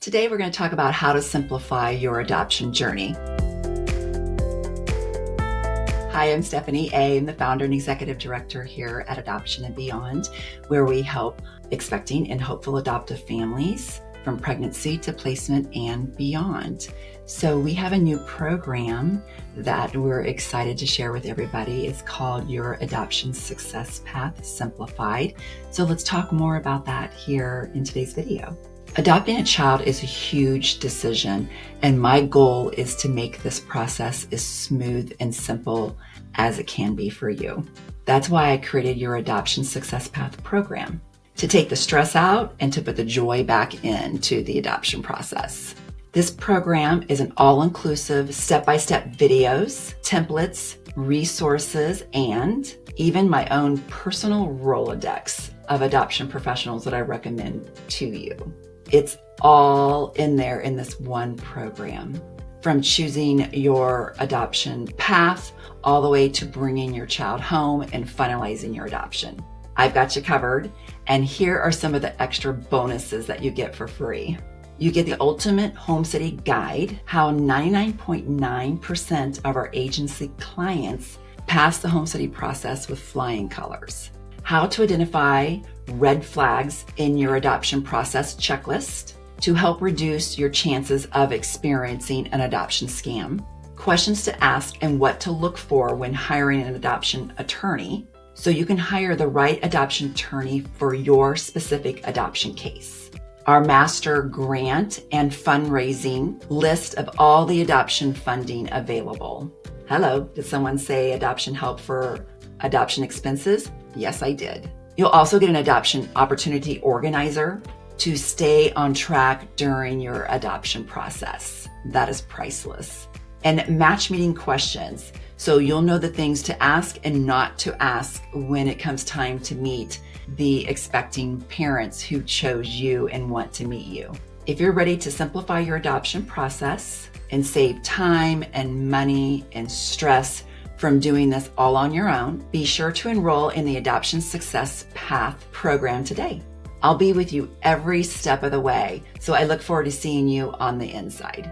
Today, we're going to talk about how to simplify your adoption journey. Hi, I'm Stephanie A. I'm the founder and executive director here at Adoption and Beyond, where we help expecting and hopeful adoptive families from pregnancy to placement and beyond. So we have a new program that we're excited to share with everybody. It's called Your Adoption Success Path Simplified. So let's talk more about that here in today's video. Adopting a child is a huge decision, and my goal is to make this process as smooth and simple as it can be for you. That's why I created your Adoption Success Path program, to take the stress out and to put the joy back into the adoption process. This program is an all-inclusive, step-by-step videos, templates, resources, and even my own personal Rolodex of adoption professionals that I recommend to you. It's all in there in this one program, from choosing your adoption path all the way to bringing your child home and finalizing your adoption. I've got you covered, and here are some of the extra bonuses that you get for free. You get the ultimate home city guide, how 99.9% of our agency clients pass the home city process with flying colors. How to identify red flags in your adoption process checklist to help reduce your chances of experiencing an adoption scam. Questions to ask and what to look for when hiring an adoption attorney, so you can hire the right adoption attorney for your specific adoption case. Our master grant and fundraising list of all the adoption funding available. Hello, did someone say adoption help for adoption expenses? Yes, I did. You'll also get an adoption opportunity organizer to stay on track during your adoption process. That is priceless. And match meeting questions, so you'll know the things to ask and not to ask when it comes time to meet the expecting parents who chose you and want to meet you. If you're ready to simplify your adoption process and save time and money and stress from doing this all on your own, be sure to enroll in the Adoption Success Path program today. I'll be with you every step of the way, so I look forward to seeing you on the inside.